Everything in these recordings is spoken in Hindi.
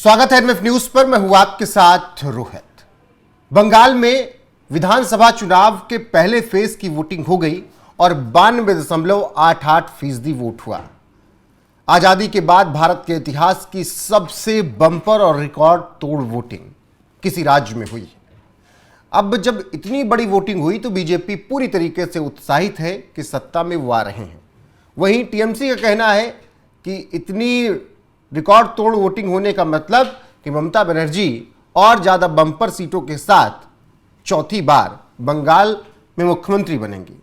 स्वागत है एनएफ न्यूज पर। मैं हूं आपके साथ रोहित। बंगाल में विधानसभा चुनाव के पहले फेज की वोटिंग हो गई और 92.88% वोट हुआ। आजादी के बाद भारत के इतिहास की सबसे बम्पर और रिकॉर्ड तोड़ वोटिंग किसी राज्य में हुई। अब जब इतनी बड़ी वोटिंग हुई तो बीजेपी पूरी तरीके से उत्साहित है कि सत्ता में वो आ रहे हैं। वहीं टीएमसी का कहना है कि इतनी रिकॉर्ड तोड़ वोटिंग होने का मतलब कि ममता बनर्जी और ज्यादा बम्पर सीटों के साथ चौथी बार बंगाल में मुख्यमंत्री बनेंगी।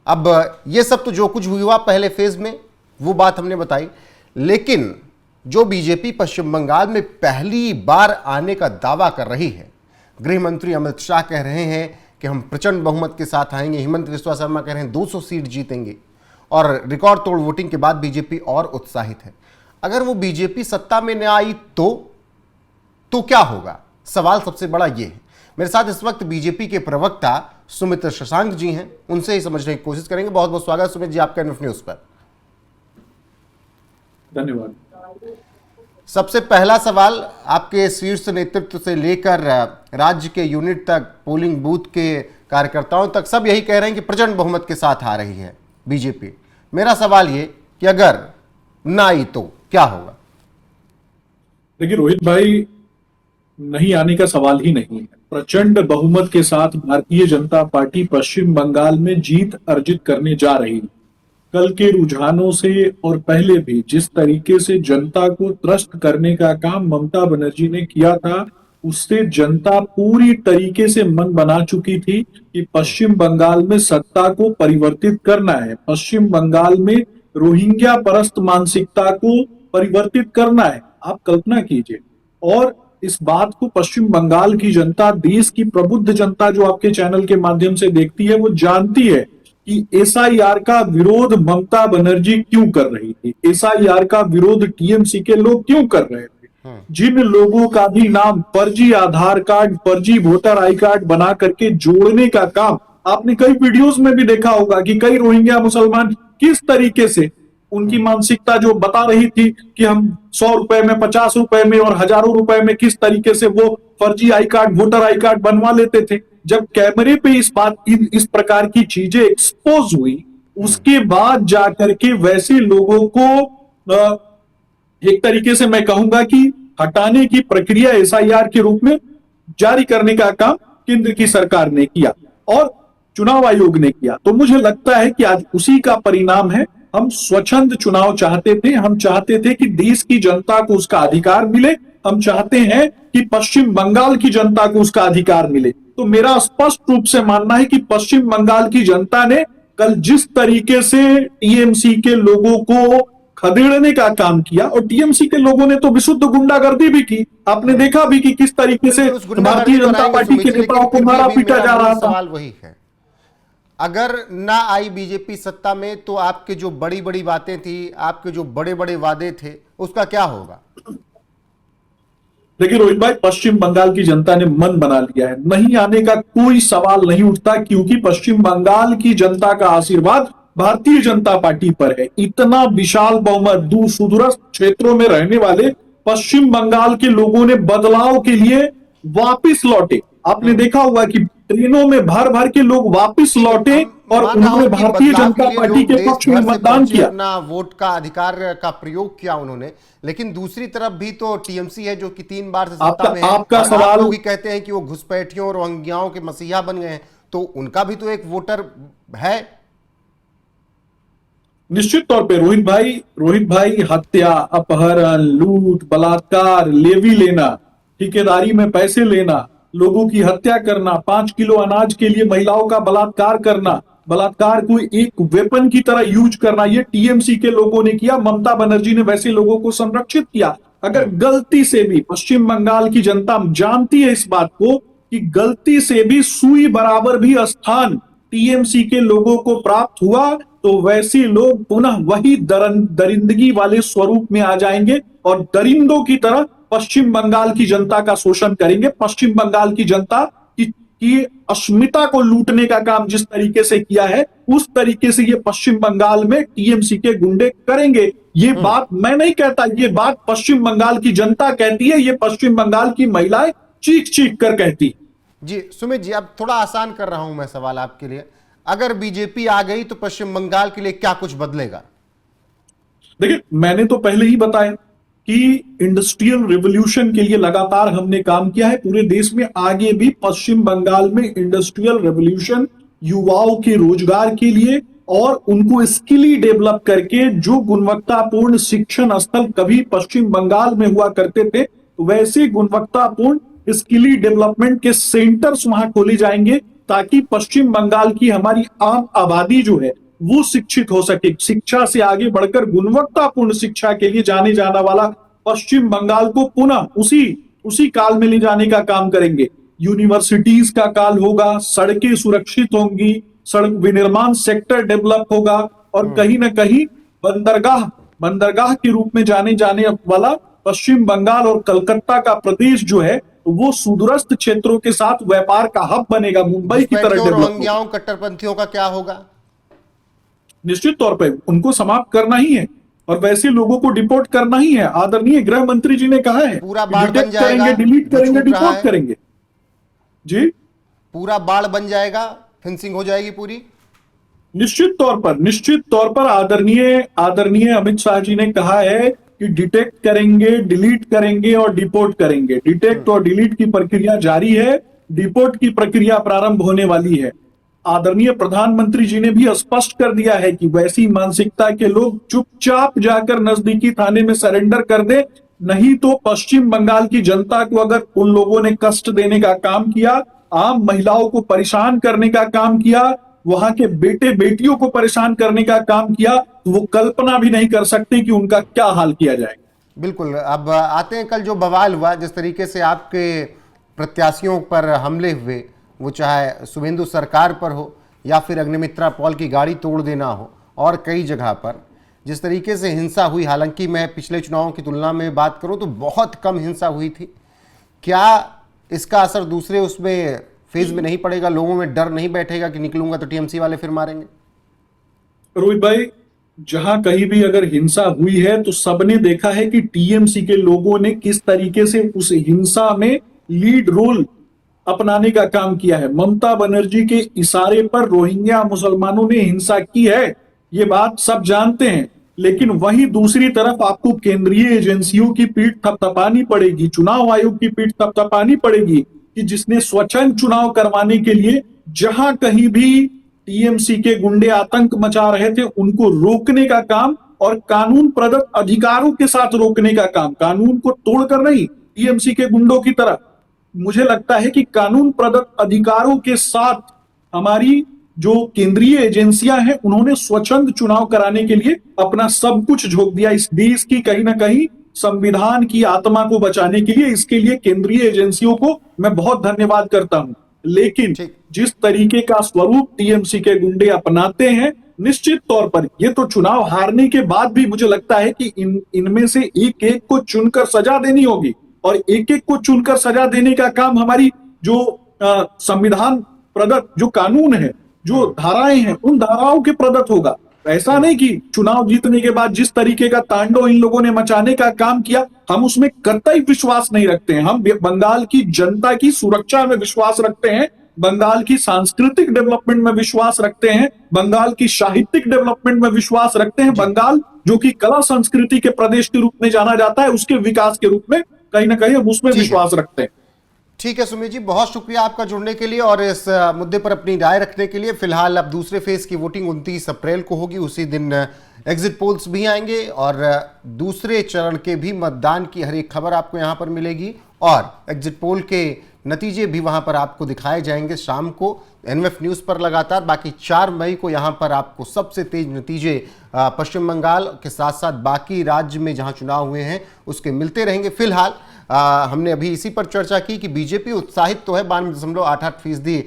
अब ये सब तो जो कुछ हुआ पहले फेज में वो बात हमने बताई, लेकिन जो बीजेपी पश्चिम बंगाल में पहली बार आने का दावा कर रही है, गृह मंत्री अमित शाह कह रहे हैं कि हम प्रचंड बहुमत के साथ आएंगे, हेमंत बिस्वा शर्मा कह रहे हैं 200 सीट जीतेंगे और रिकॉर्ड तोड़ वोटिंग के बाद बीजेपी और उत्साहित है। अगर वो बीजेपी सत्ता में न आई तो क्या होगा? सवाल सबसे बड़ा ये है। मेरे साथ इस वक्त बीजेपी के प्रवक्ता सुमित शशांक जी हैं, उनसे ही समझने की कोशिश करेंगे। बहुत बहुत स्वागत सुमित जी आपका एनएफ न्यूज पर। धन्यवाद। सबसे पहला सवाल, आपके शीर्ष नेतृत्व से लेकर राज्य के यूनिट तक, पोलिंग बूथ के कार्यकर्ताओं तक सब यही कह रहे हैं कि प्रचंड बहुमत के साथ आ रही है बीजेपी। मेरा सवाल ये कि अगर ना आई तो क्या होगा? देखिए रोहित भाई, नहीं आने का सवाल ही नहीं है। प्रचंड बहुमत के साथ भारतीय जनता पार्टी पश्चिम बंगाल में जीत अर्जित करने जा रही है। कल के रुझानों से और पहले भी जिस तरीके से जनता को त्रस्त करने का काम ममता बनर्जी ने किया था, उससे जनता पूरी तरीके से मन बना चुकी थी कि पश्चिम बंगाल में सत्ता को परिवर्तित करना है, पश्चिम बंगाल में रोहिंग्या परस्त मानसिकता को परिवर्तित करना है। आप कल्पना कीजिए, और इस बात को पश्चिम बंगाल की जनता, देश की प्रबुद्ध जनता जो आपके चैनल के माध्यम से देखती है, वो जानती है कि एसआईआर का विरोध ममता बनर्जी क्यों कर रही थी, एसआईआर का विरोध टीएमसी के लोग क्यों कर रहे थे। जिन लोगों का भी नाम फर्जी आधार कार्ड, फर्जी वोटर आई कार्ड बना करके जोड़ने का काम आपने कई वीडियोस में भी देखा होगा कि कई रोहिंग्या मुसलमान किस तरीके से उनकी मानसिकता जो बता रही थी कि हम 100 रुपए में, 50 रुपए में और हजारों रुपए में किस तरीके से वो फर्जी I card, voter I card बनवा लेते थे। जब कैमरे पे इस प्रकार की चीजें एक्सपोज हुई, उसके बाद जाकर के वैसे लोगों को एक तरीके से मैं कहूंगा कि हटाने की प्रक्रिया एसआईआर के रूप में जारी करने का काम केंद्र की सरकार ने किया और चुनाव आयोग ने किया। तो मुझे लगता है कि आज उसी का परिणाम है। हम स्वच्छंद चुनाव चाहते थे, हम चाहते थे कि देश की जनता को उसका अधिकार मिले, हम चाहते हैं कि पश्चिम बंगाल की जनता को उसका अधिकार मिले। तो मेरा स्पष्ट रूप से मानना है कि पश्चिम बंगाल की जनता ने कल जिस तरीके से टीएमसी के लोगों को खदेड़ने का काम किया, और टीएमसी के लोगों ने तो विशुद्ध गुंडागर्दी भी की। आपने देखा भी कि किस तरीके से भारतीय जनता पार्टी के नेताओं को मारा पीटा जा रहा था। सवाल वही है, अगर ना आई बीजेपी सत्ता में तो आपके जो बड़ी बड़ी बातें थी, आपके जो बड़े बड़े वादे थे, उसका क्या होगा? देखिए रोहित भाई, पश्चिम बंगाल की जनता ने मन बना लिया है, नहीं आने का कोई सवाल नहीं उठता, क्योंकि पश्चिम बंगाल की जनता का आशीर्वाद भारतीय जनता पार्टी पर है। इतना विशाल बहुमत, दूर सुदूरस्थ क्षेत्रों में रहने वाले पश्चिम बंगाल के लोगों ने बदलाव के लिए वापिस लौटे। आपने देखा होगा कि ट्रेनों में भर भर के लोग वापिस लौटे और उन्होंने भारतीय जनता पार्टी के पक्ष में मतदान किया, अपना वोट का अधिकार का प्रयोग किया उन्होंने। लेकिन दूसरी तरफ भी तो टीएमसी है जो कि 3 बार से सत्ता में है। आपका सवाल, लोग कहते हैं कि वो घुसपैठियों और रोहिंग्याओं के मसीहा बन गए हैं, तो उनका भी तो एक वोटर है। निश्चित तौर पे रोहित भाई, हत्या, अपहरण, लूट, बलात्कार, लेवी लेना, ठेकेदारी में पैसे लेना, लोगों की हत्या करना, 5 किलो अनाज के लिए महिलाओं का बलात्कार करना, बलात्कार को एक वेपन की तरह यूज करना, ये टीएमसी के लोगों ने किया। ममता बनर्जी ने वैसे लोगों को संरक्षित किया। अगर गलती से भी, पश्चिम बंगाल की जनता जानती है इस बात को कि गलती से भी सुई बराबर भी स्थान टीएमसी के लोगों को प्राप्त हुआ तो वैसे लोग पुनः वही दरिंदगी वाले स्वरूप में आ जाएंगे और दरिंदों की तरह पश्चिम बंगाल की जनता का शोषण करेंगे। पश्चिम बंगाल की जनता की अस्मिता को लूटने का काम जिस तरीके से किया है, उस तरीके से ये पश्चिम बंगाल में टीएमसी के गुंडे करेंगे। ये बात मैं नहीं कहता, ये बात पश्चिम बंगाल की जनता कहती है, ये पश्चिम बंगाल की महिलाएं चीख चीख कर कहती। जी सुमित जी, अब थोड़ा आसान कर रहा हूं मैं सवाल आपके लिए। अगर बीजेपी आ गई तो पश्चिम बंगाल के लिए क्या कुछ बदलेगा? देखिए, मैंने तो पहले ही बताया कि इंडस्ट्रियल रिवॉल्यूशन के लिए लगातार हमने काम किया है पूरे देश में। आगे भी पश्चिम बंगाल में इंडस्ट्रियल रिवॉल्यूशन, युवाओं के रोजगार के लिए और उनको स्किली डेवलप करके जो गुणवत्तापूर्ण शिक्षण स्थल कभी पश्चिम बंगाल में हुआ करते थे, वैसे गुणवत्तापूर्ण स्किली डेवलपमेंट के सेंटर्स वहां खोले जाएंगे, ताकि पश्चिम बंगाल की हमारी आम आबादी जो है वो शिक्षित हो सके। शिक्षा से आगे बढ़कर गुणवत्तापूर्ण शिक्षा के लिए जाने जाना वाला पश्चिम बंगाल को पुनः उसी काल में ले जाने का काम करेंगे। यूनिवर्सिटीज का काल होगा, सड़कें सुरक्षित होंगी, सड़क विनिर्माण सेक्टर डेवलप होगा और कहीं ना कहीं बंदरगाह के रूप में जाने वाला पश्चिम बंगाल और कलकत्ता का प्रदेश जो है वो सुदूरस्थ क्षेत्रों के साथ व्यापार का हब बनेगा, मुंबई की तरह डेवलप। रोहिंग्याओं, कट्टरपंथियों का क्या होगा? निश्चित तौर पर उनको समाप्त करना ही है और वैसे लोगों को डिपोर्ट करना ही है। आदरणीय गृह मंत्री जी ने कहा है पूरा बाढ़ बन जाएगा, करेंगे, डिलीट करेंगे, डिपोर्ट करेंगे। जी, पूरा बाढ़ बन जाएगा, फेंसिंग हो जाएगी पूरी। निश्चित तौर पर आदरणीय अमित शाह जी ने कहा है कि डिटेक्ट करेंगे, डिलीट करेंगे और डिपोर्ट करेंगे। डिटेक्ट और डिलीट की प्रक्रिया जारी है, डिपोर्ट की प्रक्रिया प्रारंभ होने वाली है। आदरणीय प्रधानमंत्री जी ने भी स्पष्ट कर दिया है कि वैसी मानसिकता के लोग चुपचाप जाकर नजदीकी थाने में सरेंडर कर दे, नहीं तो पश्चिम बंगाल की जनता को अगर उन लोगों ने कष्ट देने का काम किया, आम महिलाओं को परेशान करने का काम किया, वहां के बेटे बेटियों को परेशान करने का काम किया, तो वो कल्पना भी नहीं कर सकते कि उनका क्या हाल किया जाएगा। बिल्कुल। अब आते हैं, कल जो बवाल हुआ, जिस तरीके से आपके प्रत्याशियों पर हमले हुए, वो चाहे शुभेंदु सरकार पर हो या फिर अग्निमित्रा पॉल की गाड़ी तोड़ देना हो, और कई जगह पर जिस तरीके से हिंसा हुई, हालांकि मैं पिछले चुनावों की तुलना में बात करूं तो बहुत कम हिंसा हुई थी, क्या इसका असर दूसरे उसमें फेज में नहीं पड़ेगा? लोगों में डर नहीं बैठेगा कि निकलूंगा तो टीएमसी वाले फिर मारेंगे? रोहित भाई, जहां कहीं भी अगर हिंसा हुई है तो सबने देखा है कि टीएमसी के लोगों ने किस तरीके से उस हिंसा में लीड रोल अपनाने का काम किया है। ममता बनर्जी के इशारे पर रोहिंग्या मुसलमानों ने हिंसा की है, ये बात सब जानते हैं। लेकिन वहीं दूसरी तरफ आपको केंद्रीय एजेंसियों की पीठ थपथपानी पड़ेगी, चुनाव आयोग की पीठ थपथपानी पड़ेगी कि जिसने स्वच्छंद चुनाव करवाने के लिए जहां कहीं भी टीएमसी के गुंडे आतंक मचा रहे थे उनको रोकने का काम और कानून प्रदत्त अधिकारों के साथ रोकने का काम, कानून को तोड़कर नहीं, टीएमसी के गुंडों की तरह। मुझे लगता है कि कानून प्रदत्त अधिकारों के साथ हमारी जो केंद्रीय एजेंसियां हैं उन्होंने स्वच्छंद चुनाव कराने के लिए अपना सब कुछ झोंक दिया, इस देश की कहीं ना कहीं संविधान की आत्मा को बचाने के लिए। इसके लिए केंद्रीय एजेंसियों को मैं बहुत धन्यवाद करता हूं। लेकिन जिस तरीके का स्वरूप टीएमसी के गुंडे अपनाते हैं, निश्चित तौर पर ये तो चुनाव हारने के बाद भी मुझे लगता है कि इनमें से एक एक को चुनकर सजा देनी होगी और एक एक को चुनकर सजा देने का काम हमारी जो संविधान प्रदत्त जो कानून है, जो धाराएं हैं, उन धाराओं के प्रदत्त होगा। ऐसा नहीं कि चुनाव जीतने के बाद जिस तरीके का तांडव इन लोगों ने मचाने का काम किया, हम उसमें कतई विश्वास नहीं रखते हैं। हम बंगाल की जनता की सुरक्षा में विश्वास रखते हैं, बंगाल की सांस्कृतिक डेवलपमेंट में विश्वास रखते हैं, बंगाल की साहित्यिक डेवलपमेंट में विश्वास रखते हैं। बंगाल जो कि कला संस्कृति के प्रदेश के रूप में जाना जाता है, उसके विकास के रूप में कहीं ना कहीं हम उसमें विश्वास रखते हैं। ठीक है सुमित जी, बहुत शुक्रिया आपका जुड़ने के लिए और इस मुद्दे पर अपनी राय रखने के लिए। फिलहाल अब दूसरे फेज की वोटिंग 29 अप्रैल को होगी, उसी दिन एग्जिट पोल्स भी आएंगे और दूसरे चरण के भी मतदान की हर एक खबर आपको यहां पर मिलेगी और एग्जिट पोल के नतीजे भी वहां पर आपको दिखाए जाएंगे शाम को एनएफ न्यूज़ पर लगातार। बाकी 4 मई को यहां पर आपको सबसे तेज नतीजे पश्चिम बंगाल के साथ साथ बाकी राज्य में जहां चुनाव हुए हैं उसके मिलते रहेंगे। फिलहाल हमने अभी इसी पर चर्चा की कि बीजेपी उत्साहित तो है 92.88%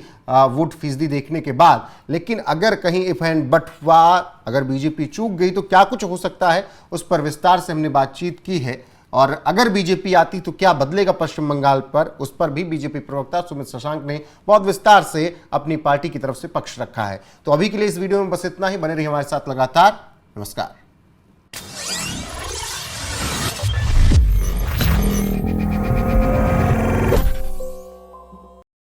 वोट फीसदी देखने के बाद, लेकिन अगर कहीं इफ एंड बट हुआ, अगर बीजेपी चूक गई तो क्या कुछ हो सकता है, उस पर विस्तार से हमने बातचीत की है और अगर बीजेपी आती तो क्या बदलेगा पश्चिम बंगाल पर, उस पर भी बीजेपी प्रवक्ता सुमित शशांक ने बहुत विस्तार से अपनी पार्टी की तरफ से पक्ष रखा है। तो अभी के लिए इस वीडियो में बस इतना ही। बने रहिए हमारे साथ लगातार। नमस्कार।